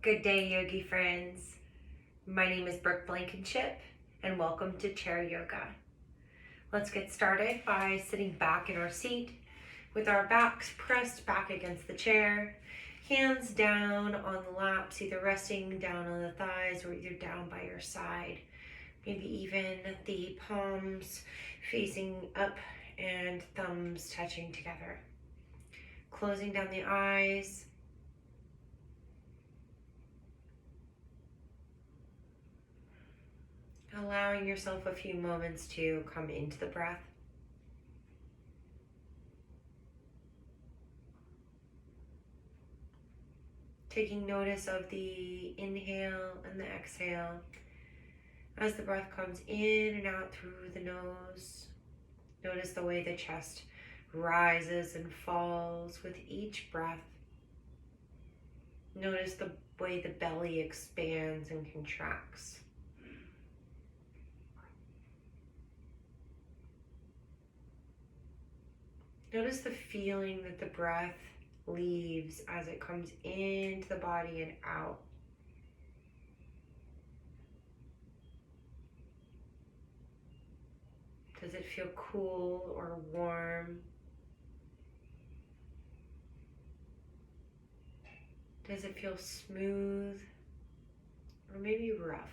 Good day, yogi friends. My name is Brooke Blankenship, and welcome to Chair Yoga. Let's get started by sitting back in our seat with our backs pressed back against the chair, hands down on the laps, either resting down on the thighs or either down by your side. Maybe even the palms facing up and thumbs touching together. Closing down the eyes. Allowing yourself a few moments to come into the breath. Taking notice of the inhale and the exhale as the breath comes in and out through the nose. Notice the way the chest rises and falls with each breath. Notice the way the belly expands and contracts. Notice the feeling that the breath leaves as it comes into the body and out. Does it feel cool or warm? Does it feel smooth or maybe rough?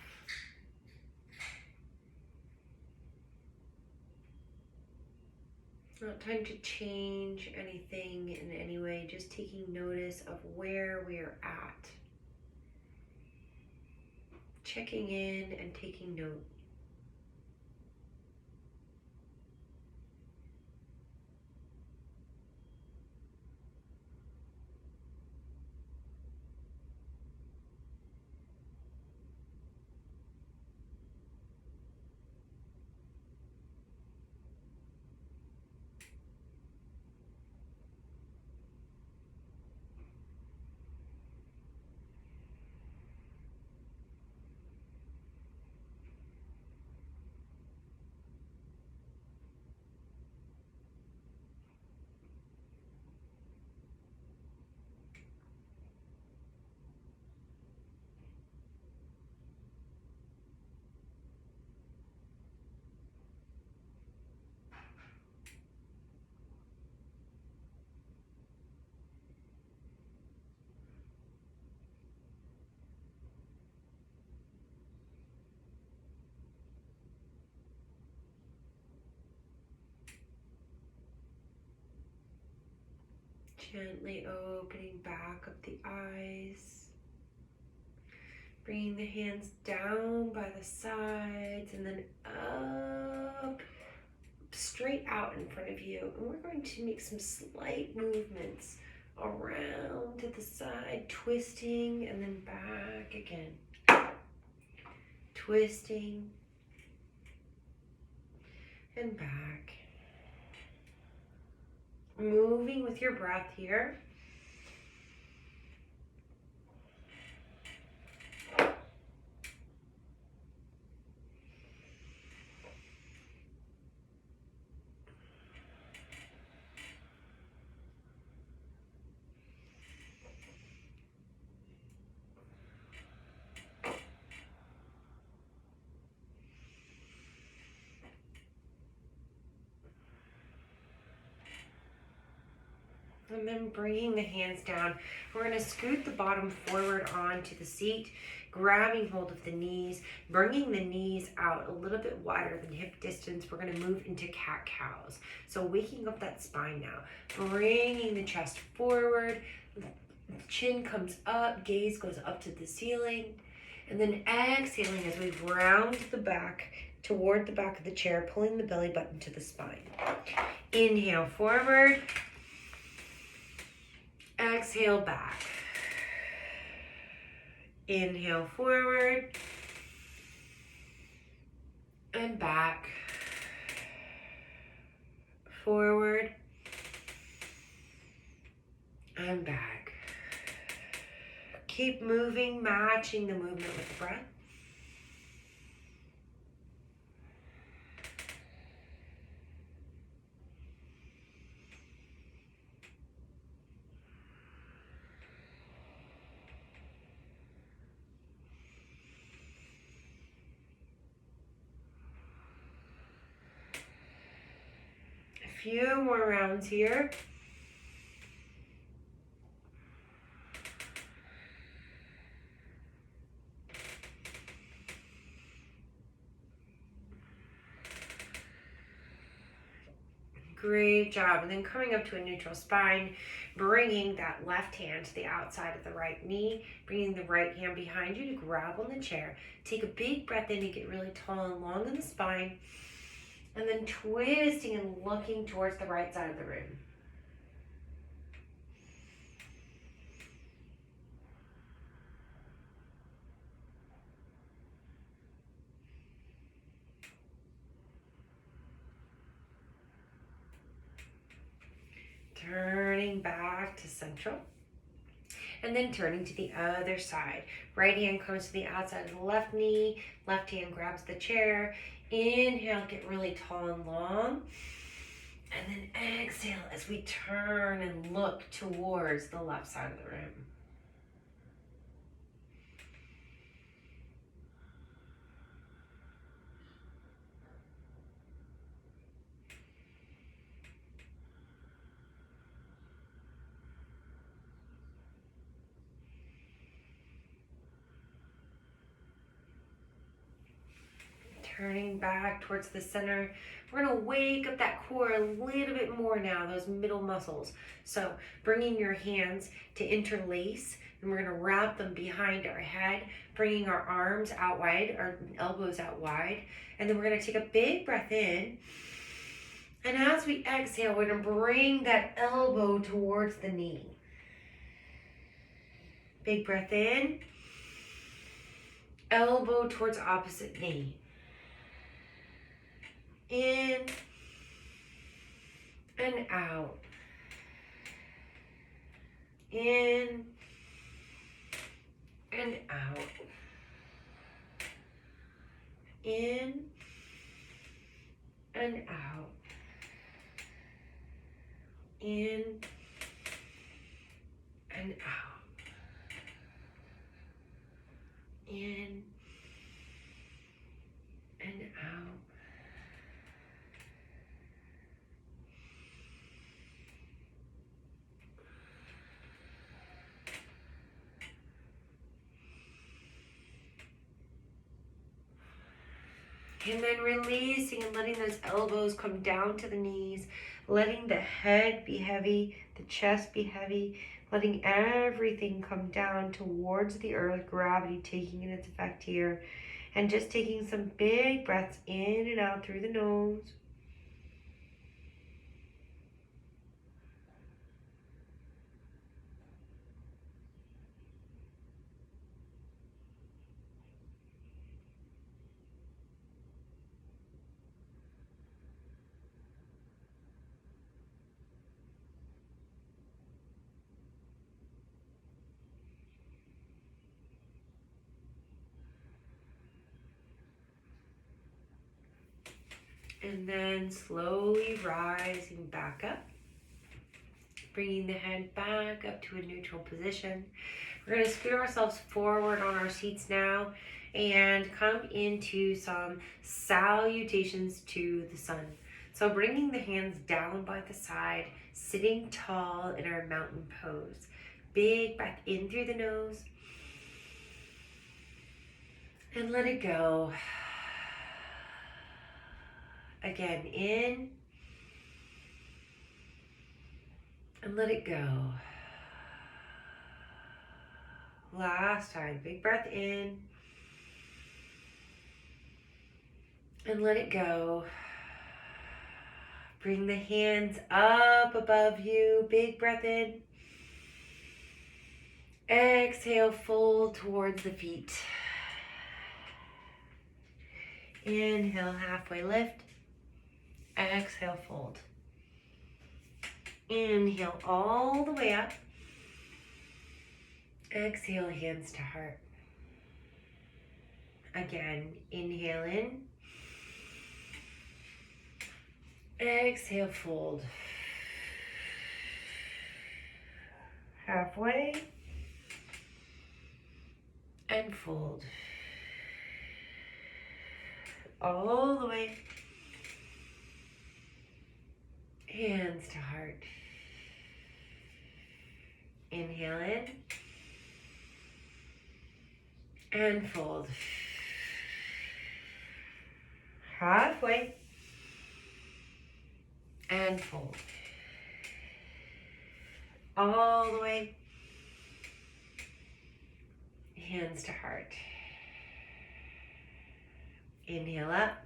Not time to change anything in any way, just taking notice of where we are at. Checking in and taking note. Gently opening back up the eyes. Bringing the hands down by the sides and then up, straight out in front of you. And we're going to make some slight movements around to the side, twisting and then back again. Twisting and back. Moving with your breath here. And then bringing the hands down, we're going to scoot the bottom forward onto the seat, grabbing hold of the knees, bringing the knees out a little bit wider than hip distance. We're going to move into cat-cows. So waking up that spine now, bringing the chest forward, chin comes up, gaze goes up to the ceiling, and then exhaling as we round the back toward the back of the chair, pulling the belly button to the spine. Inhale forward. Exhale back. Inhale forward and back. Forward and back. Keep moving, matching the movement with the breath. few more rounds here. Great job. And then coming up to a neutral spine, bringing that left hand to the outside of the right knee, bringing the right hand behind you to grab on the chair. Take a big breath in to get really tall and long in the spine, and then twisting and looking towards the right side of the room. Turning back to central. And then turning to the other side. Right hand comes to the outside of the left knee. Left hand grabs the chair. Inhale, get really tall and long. And then exhale as we turn and look towards the left side of the room. Turning back towards the center. We're going to wake up that core a little bit more now, those middle muscles. So bringing your hands to interlace, and we're going to wrap them behind our head, bringing our arms out wide, our elbows out wide. And then we're going to take a big breath in. And as we exhale, we're going to bring that elbow towards the knee. Big breath in. Elbow towards opposite knee. In and out. In and out. In and out. In and out. In and out. And then releasing and letting those elbows come down to the knees, letting the head be heavy, the chest be heavy, letting everything come down towards the earth, gravity taking in its effect here, and just taking some big breaths in and out through the nose. And then slowly rising back up, bringing the head back up to a neutral position. We're going to scoot ourselves forward on our seats now and come into some salutations to the sun. So bringing the hands down by the side, sitting tall in our mountain pose. Big breath in through the nose and let it go. Again, in and let it go. Last time, big breath in and let it go. Bring the hands up above you, big breath in. Exhale, fold towards the feet. Inhale, halfway lift. Exhale, fold. Inhale all the way up. Exhale, hands to heart. Again, inhale in. Exhale, fold. Halfway. And fold. All the way. Hands to heart. Inhale in. And fold. Halfway. And fold. All the way. Hands to heart. Inhale up.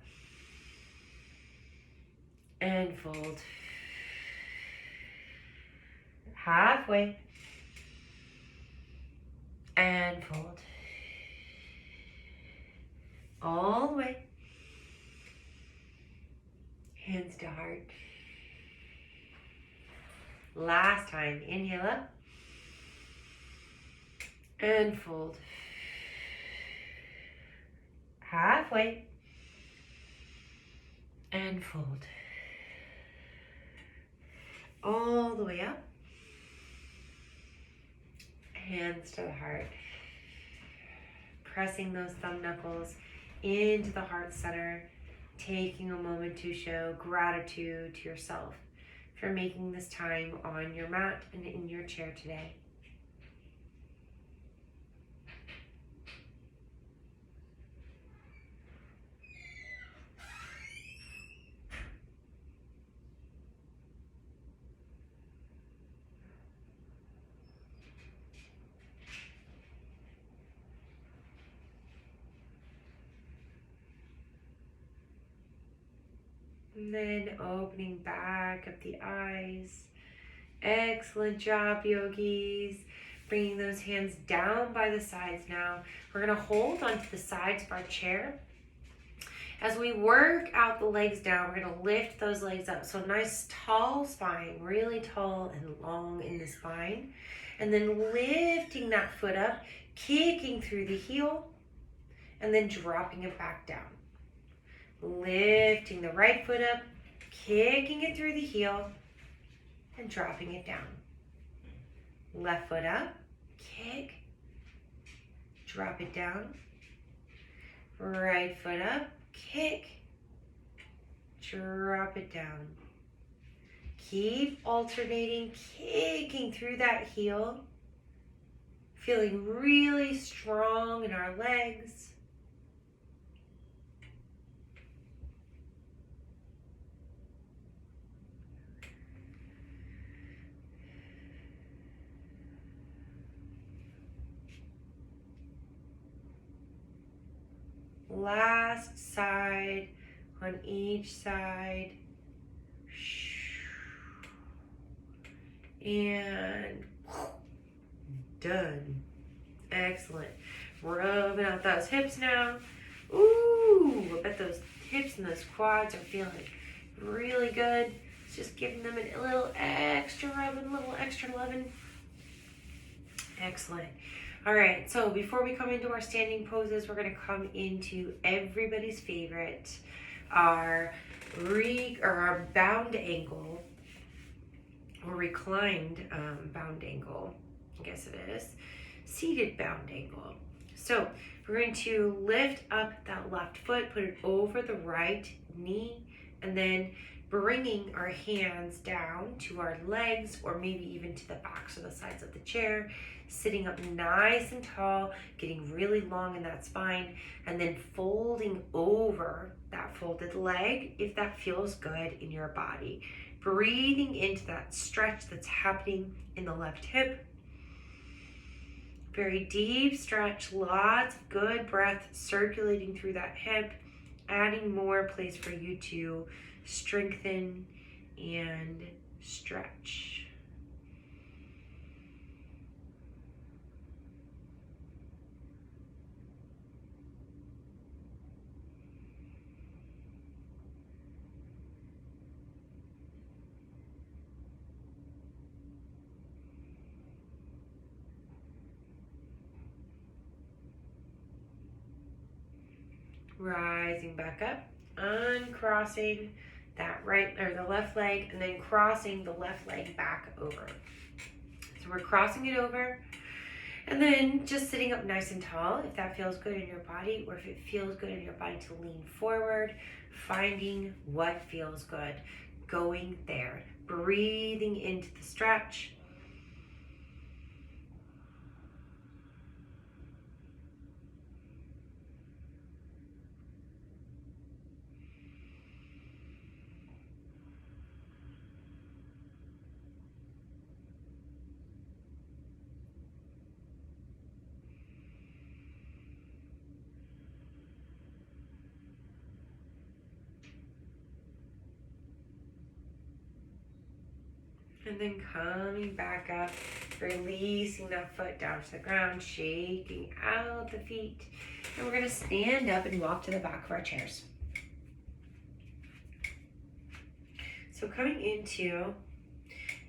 And fold. Halfway. And fold. All the way. Hands to heart. Last time. Inhale up. And fold. Halfway. And fold. All the way up. Hands to the heart. Pressing those thumb knuckles into the heart center. Taking a moment to show gratitude to yourself for making this time on your mat and in your chair today. And then opening back up the eyes. Excellent job, yogis. Bringing those hands down by the sides now. We're going to hold onto the sides of our chair. As we work out the legs down, we're going to lift those legs up. So nice tall spine, really tall and long in the spine. And then lifting that foot up, kicking through the heel, and then dropping it back down. Lifting the right foot up, kicking it through the heel, and dropping it down. Left foot up, kick, drop it down. Right foot up, kick, drop it down. Keep alternating, kicking through that heel, feeling really strong in our legs. Last side on each side. And done. Excellent. Rubbing out those hips now. Ooh, I bet those hips and those quads are feeling really good. It's just giving them a little extra rubbing, a little extra loving. Excellent. All right, so before we come into our standing poses, we're going to come into everybody's favorite, our bound angle, or reclined bound angle, I guess it is, seated bound angle. So we're going to lift up that left foot, put it over the right knee, and then bringing our hands down to our legs, or maybe even to the backs or the sides of the chair, sitting up nice and tall, getting really long in that spine, and then folding over that folded leg if that feels good in your body. Breathing into that stretch that's happening in the left hip. Very deep stretch, lots of good breath circulating through that hip, adding more place for you to strengthen and stretch. Rising back up, uncrossing that right or the left leg, and then crossing the left leg back over. So we're crossing it over, and then just sitting up nice and tall if that feels good in your body, or if it feels good in your body to lean forward, finding what feels good, going there. breathing into the stretch. And then coming back up, releasing that foot down to the ground, shaking out the feet. And we're gonna stand up and walk to the back of our chairs. So coming into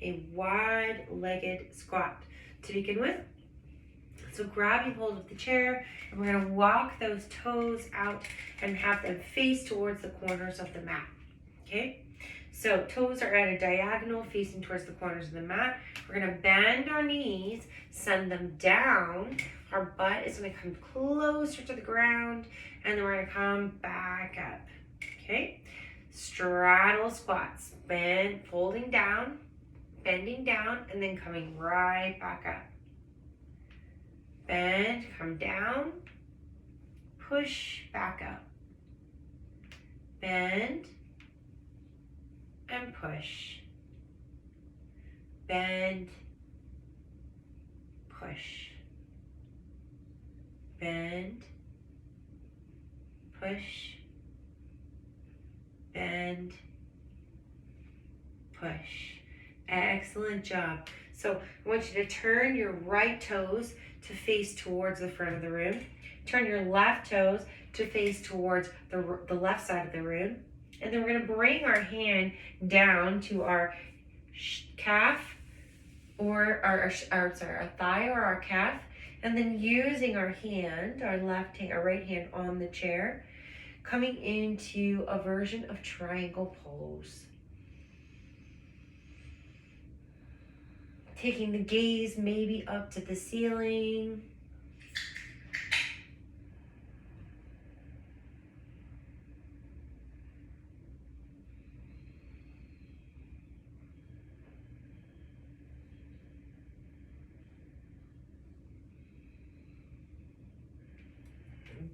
a wide-legged squat to begin with. So grabbing hold of the chair, and we're gonna walk those toes out and have them face towards the corners of the mat, okay? So toes are at a diagonal facing towards the corners of the mat. We're gonna bend our knees, send them down. Our butt is gonna come closer to the ground, and then we're gonna come back up, okay? Straddle squats, bend, folding down, bending down, and then coming right back up. Bend, come down, push back up. Bend, and push. Bend, push. Bend, push. Bend, push. Excellent job. So I want you to turn your right toes to face towards the front of the room. Turn your left toes to face towards the left side of the room. And then we're going to bring our hand down to our calf or our thigh or our calf. And then using our hand, our right hand on the chair, coming into a version of triangle pose. Taking the gaze maybe up to the ceiling.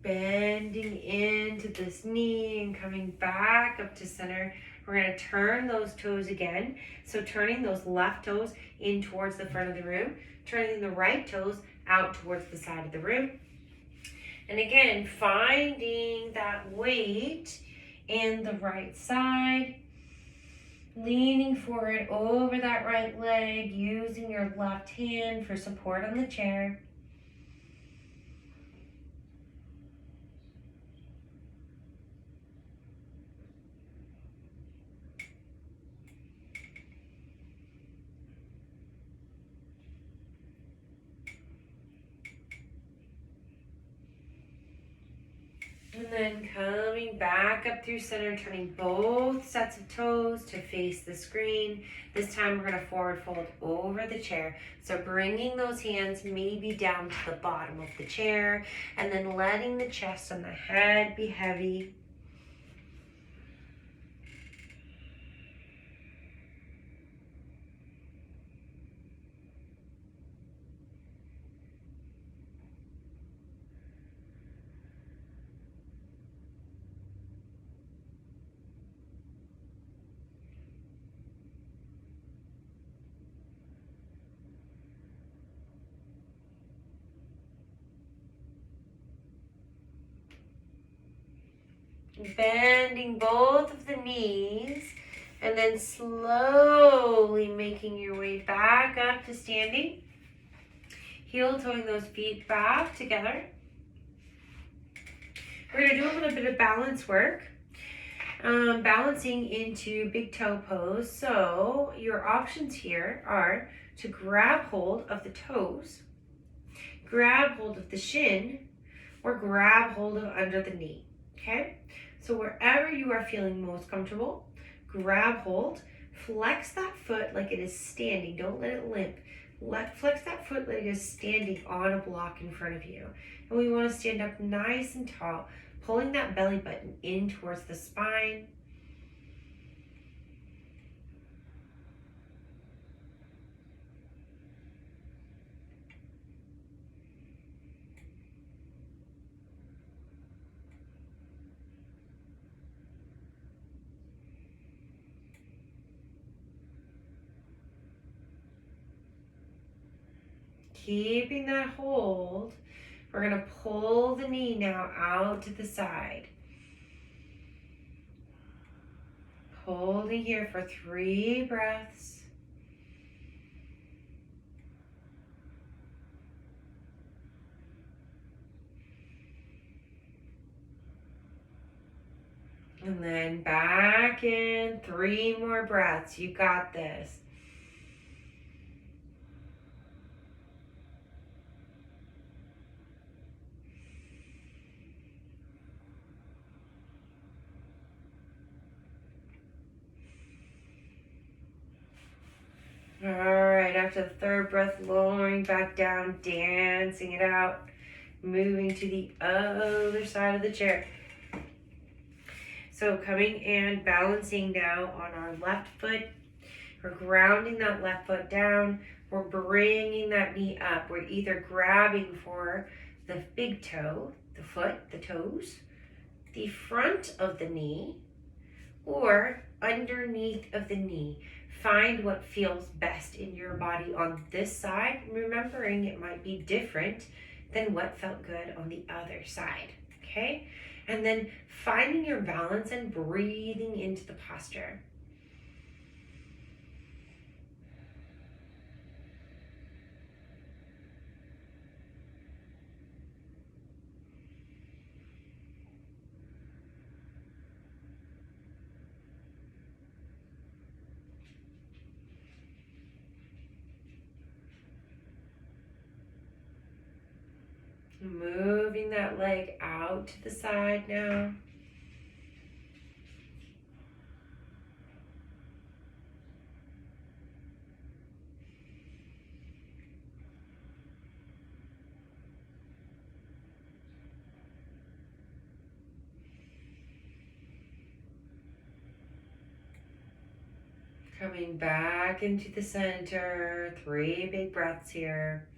Bending into this knee and coming back up to center. We're going to turn those toes again. So turning those left toes in towards the front of the room, turning the right toes out towards the side of the room. And again, finding that weight in the right side, leaning forward over that right leg, using your left hand for support on the chair. And then coming back up through center, turning both sets of toes to face the screen. This time we're going to forward fold over the chair. So bringing those hands maybe down to the bottom of the chair, and then letting the chest and the head be heavy. Bending both of the knees, and then slowly making your way back up to standing. Heel toeing those feet back together. We're going to do a little bit of balance work. Balancing into big toe pose. So your options here are to grab hold of the toes, grab hold of the shin, or grab hold of under the knee. Okay? So wherever you are feeling most comfortable, grab hold, flex that foot like it is standing. Don't let it limp. Flex that foot like it is standing on a block in front of you. And we want to stand up nice and tall, pulling that belly button in towards the spine. keeping that hold, we're going to pull the knee now out to the side. Holding here for 3 breaths. And then back in, 3 more breaths. You got this. All right, after the 3rd breath, lowering back down, dancing it out, moving to the other side of the chair. So coming and balancing now on our left foot. We're grounding that left foot down. We're bringing that knee up. We're either grabbing for the big toe, the foot, the toes, the front of the knee, or underneath of the knee. Find what feels best in your body on this side, remembering it might be different than what felt good on the other side, okay? And then finding your balance and breathing into the posture. Moving that leg out to the side now. Coming back into the center, 3 big breaths here.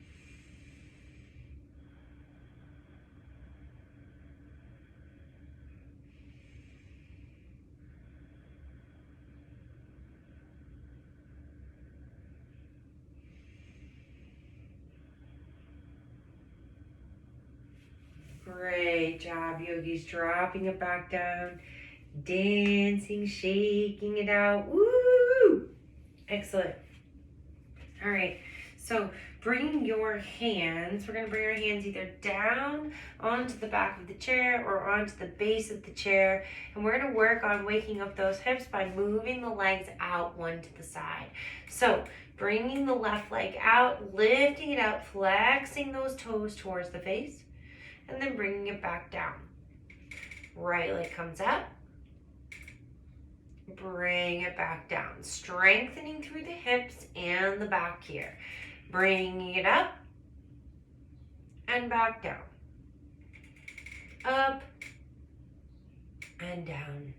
Great job, yogis. Dropping it back down, dancing, shaking it out. Woo! Excellent. All right, so bring your hands, we're going to bring our hands either down onto the back of the chair or onto the base of the chair. And we're going to work on waking up those hips by moving the legs out one to the side. So bringing the left leg out, lifting it out, flexing those toes towards the face. And then bringing it back down. Right leg comes up. Bring it back down. Strengthening through the hips and the back here. Bringing it up and back down. Up and down.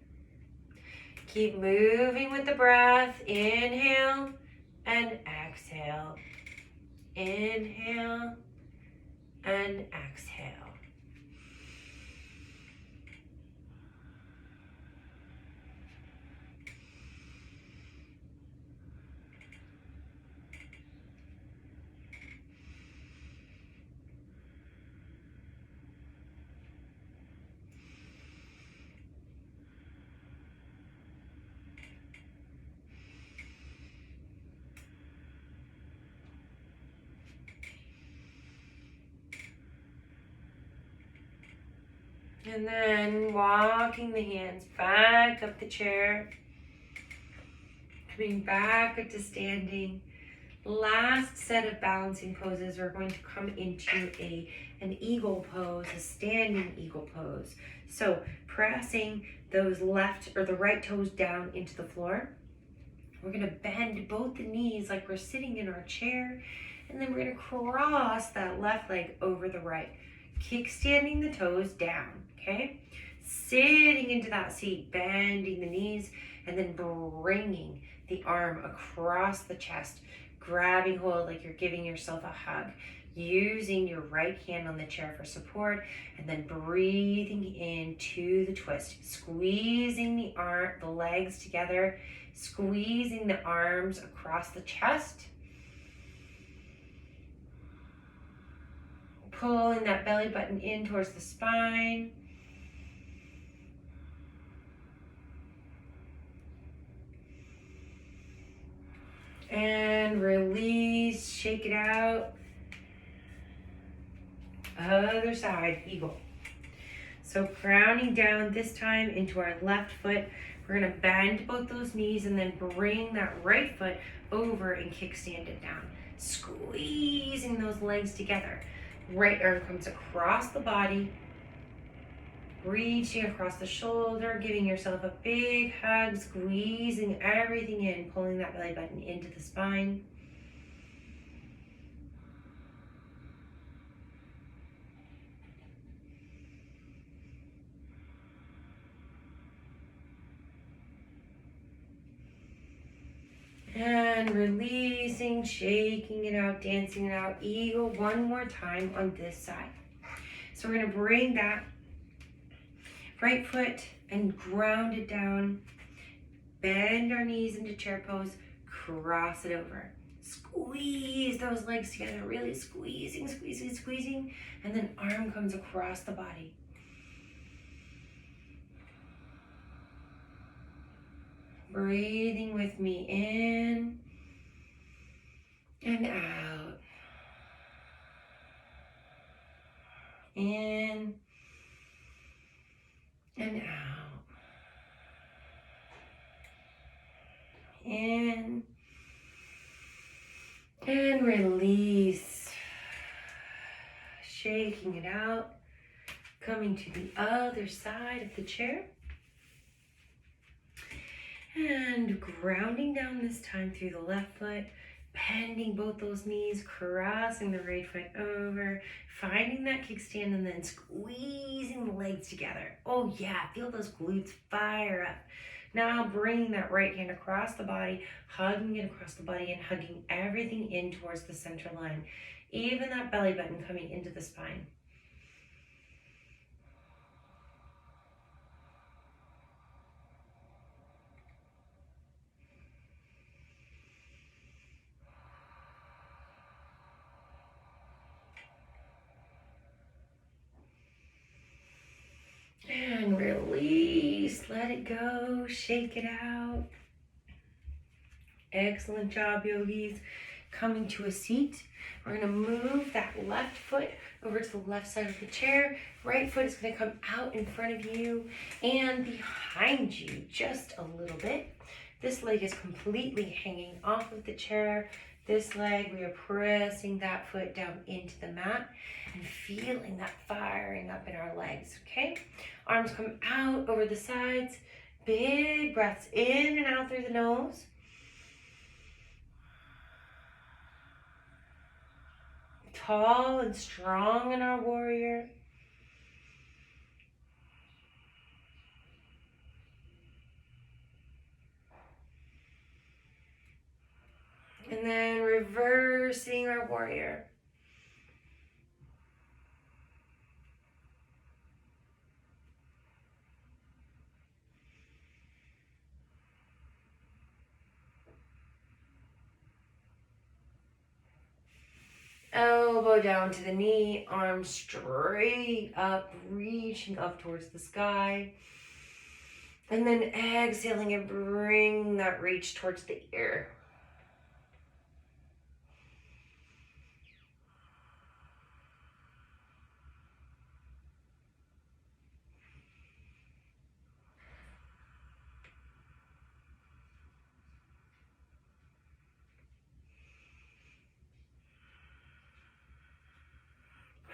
Keep moving with the breath. Inhale and exhale. Inhale and exhale. And then walking the hands back up the chair. Coming back up to standing. Last set of balancing poses, we're going to come into an eagle pose, a standing eagle pose. So pressing those left or the right toes down into the floor. We're going to bend both the knees like we're sitting in our chair. And then we're going to cross that left leg over the right. Kickstanding the toes down, okay? Sitting into that seat, bending the knees, and then bringing the arm across the chest, grabbing hold like you're giving yourself a hug, using your right hand on the chair for support, and then breathing into the twist, squeezing the legs together, squeezing the arms across the chest. Pulling that belly button in towards the spine. And release, shake it out. Other side, eagle. So grounding down this time into our left foot. We're gonna bend both those knees and then bring that right foot over and kickstand it down. Squeezing those legs together. Right arm comes across the body. Reaching across the shoulder, giving yourself a big hug, squeezing everything in, pulling that belly button into the spine. And releasing, shaking it out, dancing it out. Eagle one more time on this side. So we're gonna bring that right foot and ground it down. Bend our knees into chair pose, cross it over. Squeeze those legs together, really squeezing, squeezing, squeezing. And then arm comes across the body. Breathing with me in and out. In and out. In and release. Shaking it out. Coming to the other side of the chair. And grounding down this time through the left foot. Bending both those knees, crossing the right foot over, finding that kickstand and then squeezing the legs together. Oh yeah, feel those glutes fire up. Now bringing that right hand across the body, hugging it across the body and hugging everything in towards the center line. Even that belly button coming into the spine. And release, let it go, shake it out. Excellent job, yogis. Coming to a seat. We're gonna move that left foot over to the left side of the chair. Right foot is gonna come out in front of you and behind you just a little bit. This leg is completely hanging off of the chair. This leg, we are pressing that foot down into the mat and feeling that firing up in our legs, okay? Arms come out over the sides. Big breaths in and out through the nose. Tall and strong in our warrior. And then reversing our warrior. Elbow down to the knee, arms straight up, reaching up towards the sky. And then exhaling and bring that reach towards the ear.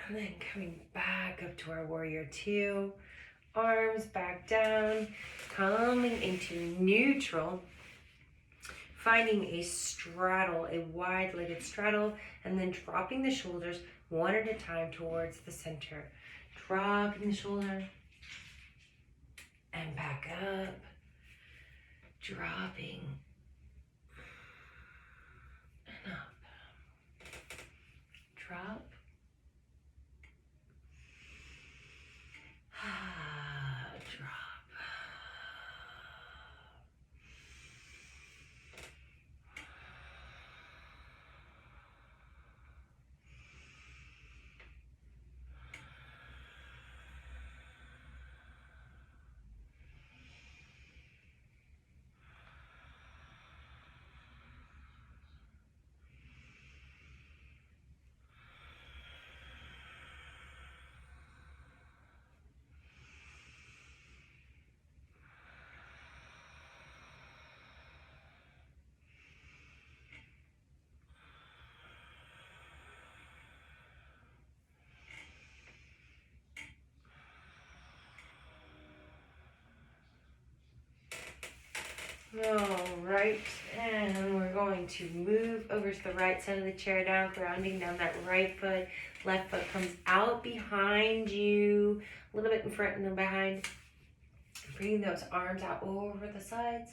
And then coming back up to our warrior two, arms back down, coming into neutral, finding a straddle, a wide-legged straddle, and then dropping the shoulders one at a time towards the center. Dropping the shoulder and back up, dropping and up, drop. Drop. All right, and we're going to move over to the right side of the chair now, grounding down that right foot. Left foot comes out behind you, a little bit in front and then behind. Bring those arms out over the sides.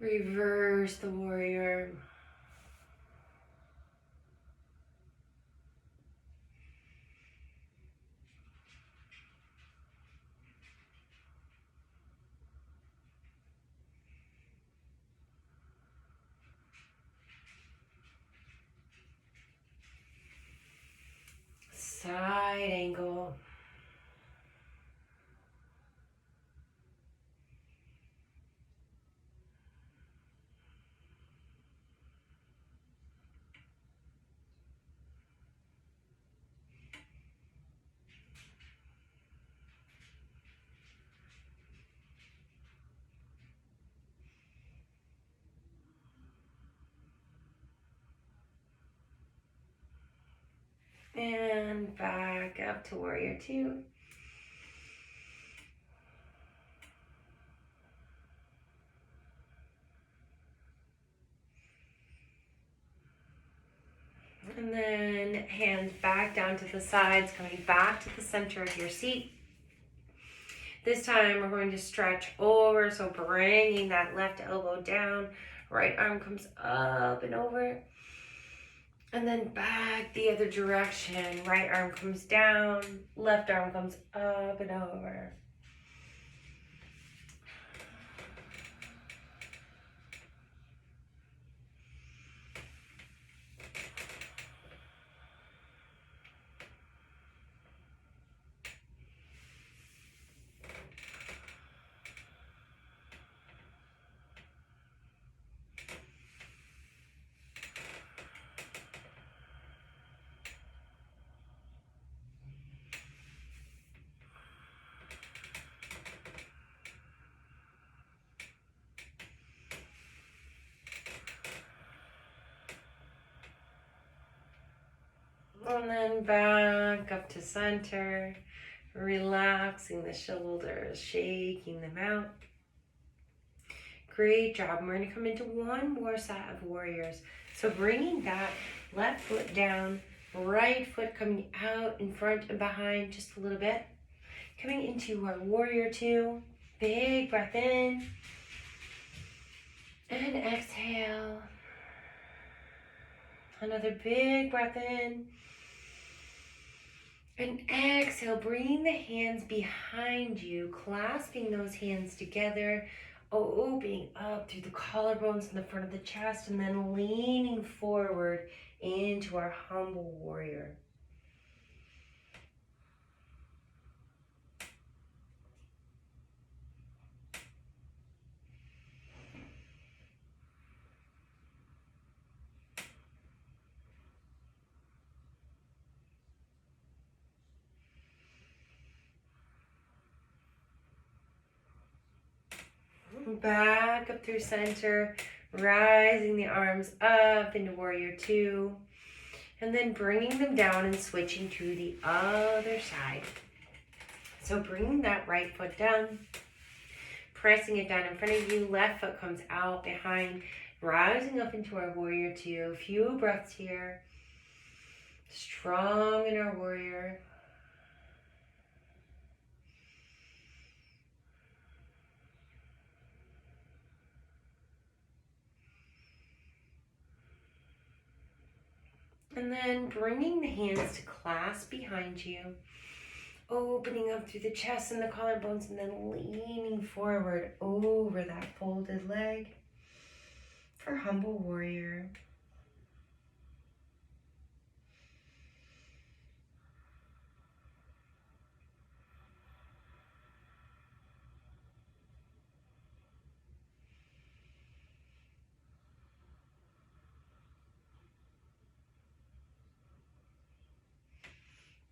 Reverse the warrior. Side angle. And back up to warrior two. And then hands back down to the sides, coming back to the center of your seat. This time we're going to stretch over, so bringing that left elbow down, right arm comes up and over. And then back the other direction, right arm comes down, left arm comes up and over. And then back up to center, relaxing the shoulders, shaking them out. Great job. We're going to come into one more set of warriors. So bringing that left foot down, right foot coming out in front and behind just a little bit. Coming into our warrior two. Big breath in. And exhale. Another big breath in. And exhale, bringing the hands behind you, clasping those hands together, opening up through the collarbones in the front of the chest, and then leaning forward into our humble warrior. Back up through center, rising the arms up into warrior two, and then bringing them down and switching to the other side. So bringing that right foot down, pressing it down in front of you, left foot comes out behind, rising up into our warrior two. A few breaths here, strong in our warrior. And then bringing the hands to clasp behind you, opening up through the chest and the collarbones, and then leaning forward over that folded leg for humble warrior.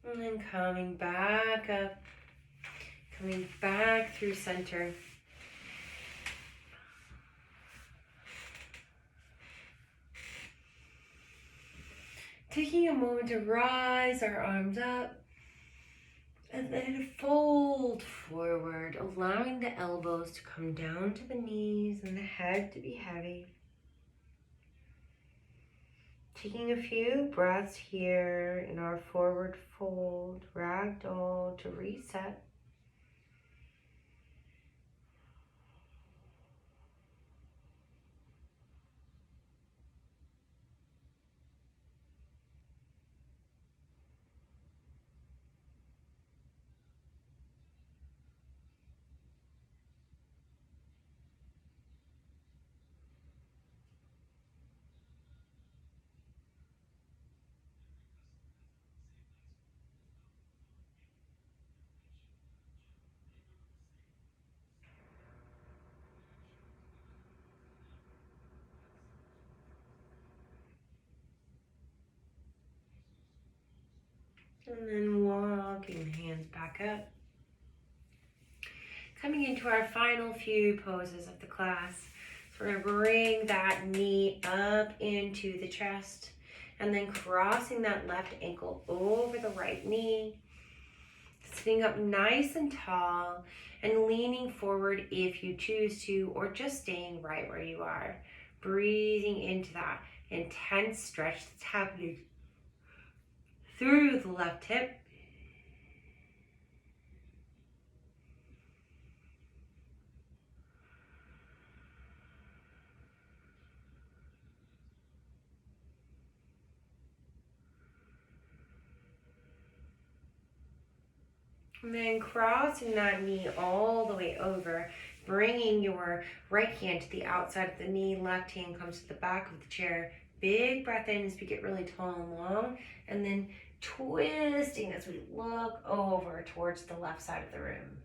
And then coming back up, coming back through center. Taking a moment to rise our arms up and then fold forward, allowing the elbows to come down to the knees and the head to be heavy. Taking a few breaths here in our forward fold, ragdoll to reset. And then walking the hands back up. Coming into our final few poses of the class. So we're going to bring that knee up into the chest and then crossing that left ankle over the right knee. Sitting up nice and tall and leaning forward if you choose to, or just staying right where you are. Breathing into that intense stretch that's happening through the left hip. And then crossing that knee all the way over, bringing your right hand to the outside of the knee, left hand comes to the back of the chair. Big breath in as we get really tall and long, and then twisting as we look over towards the left side of the room.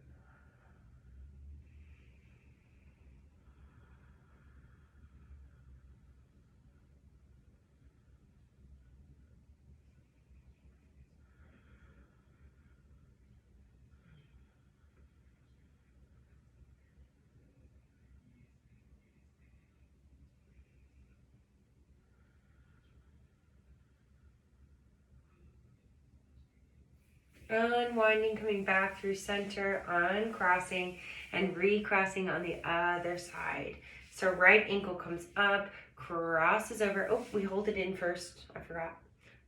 Unwinding, coming back through center, uncrossing, and recrossing on the other side. So right ankle comes up, crosses over. Oh, we hold it in first. I forgot.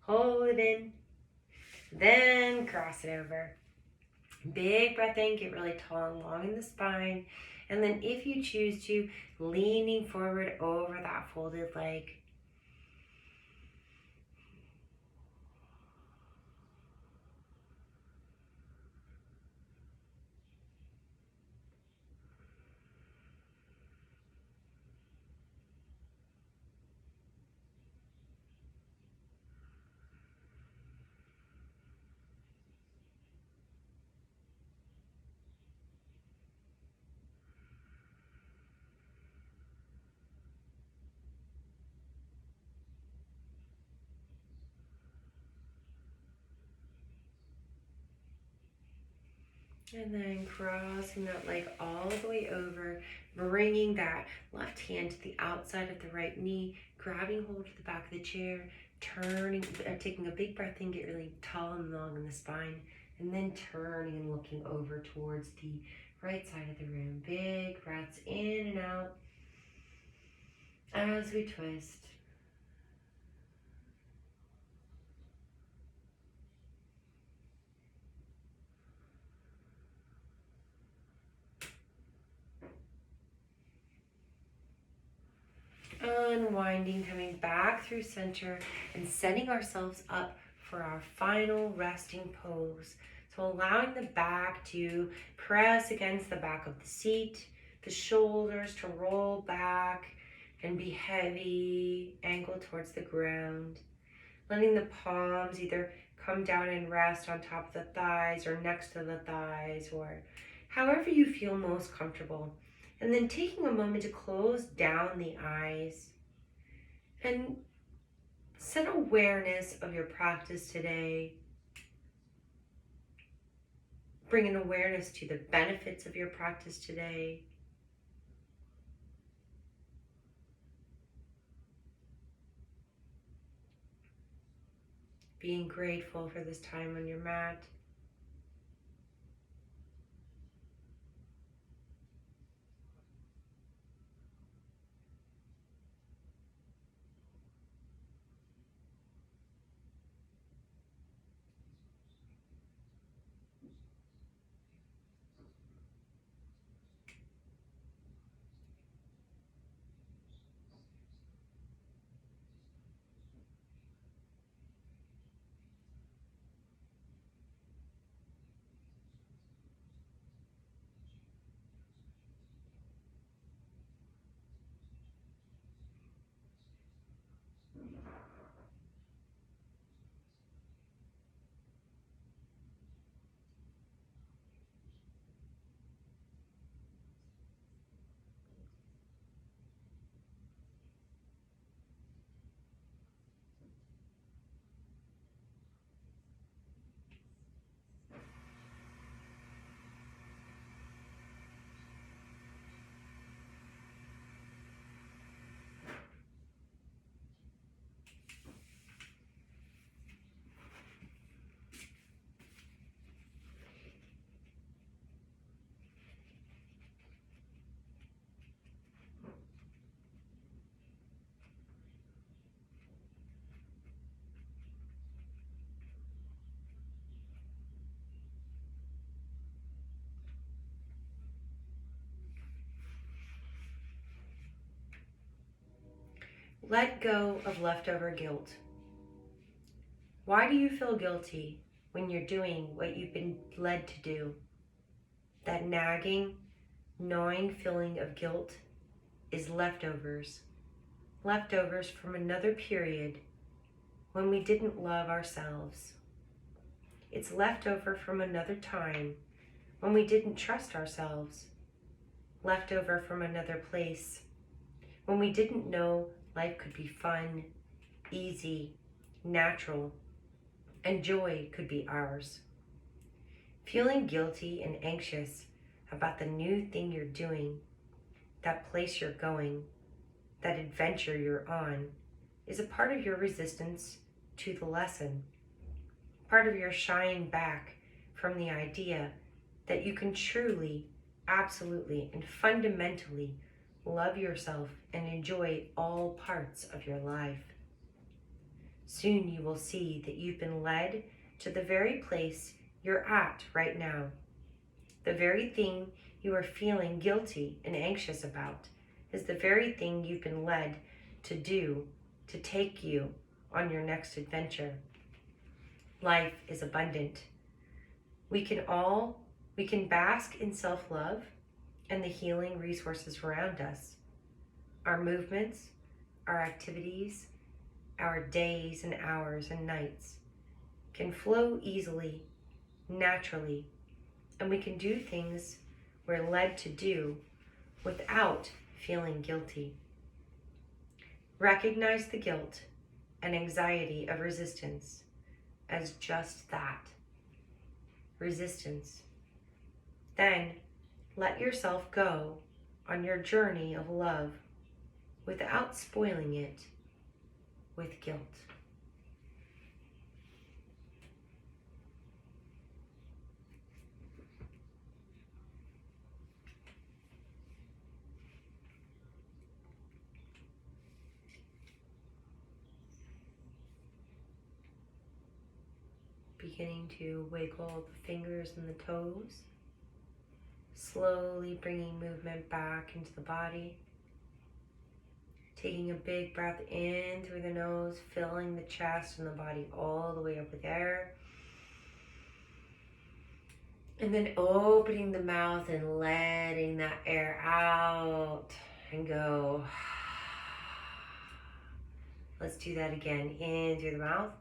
Hold it in, then cross it over. Big breath in, get really tall and long in the spine. And then if you choose to, leaning forward over that folded leg. And then crossing that leg all the way over, bringing that left hand to the outside of the right knee, grabbing hold of the back of the chair, turning, taking a big breath in, get really tall and long in the spine, and then turning and looking over towards the right side of the room. Big breaths in and out as we twist. Unwinding, coming back through center and setting ourselves up for our final resting pose. So allowing the back to press against the back of the seat, the shoulders to roll back and be heavy, ankle towards the ground. Letting the palms either come down and rest on top of the thighs or next to the thighs, or however you feel most comfortable. And then taking a moment to close down the eyes and set awareness of your practice today. Bring an awareness to the benefits of your practice today. Being grateful for this time on your mat. Let go of leftover guilt. Why do you feel guilty when you're doing what you've been led to do? That nagging, gnawing feeling of guilt is leftovers. Leftovers from another period when we didn't love ourselves. It's leftover from another time when we didn't trust ourselves. Leftover from another place when we didn't know life could be fun, easy, natural, and joy could be ours. Feeling guilty and anxious about the new thing you're doing, that place you're going, that adventure you're on, is a part of your resistance to the lesson, part of your shying back from the idea that you can truly, absolutely, and fundamentally love yourself and enjoy all parts of your life. Soon you will see that you've been led to the very place you're at right now. The very thing you are feeling guilty and anxious about is the very thing you've been led to do to take you on your next adventure. Life is abundant. We can bask in self-love and the healing resources around us. Our movements, our activities, our days and hours and nights can flow easily, naturally, and we can do things we're led to do without feeling guilty. Recognize the guilt and anxiety of resistance as just that, resistance. Then let yourself go on your journey of love without spoiling it with guilt. Beginning to wiggle the fingers and the toes, slowly bringing movement back into the body. Taking a big breath in through the nose, filling the chest and the body all the way up with air. And then opening the mouth and letting that air out and go. Let's do that again. In through the mouth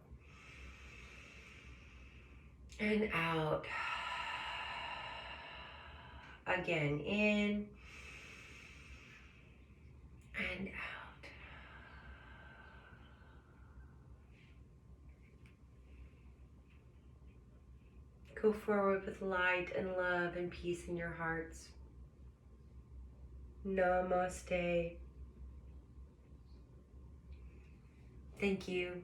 and out. Again, in and out. Go forward with light and love and peace in your hearts. Namaste. Thank you.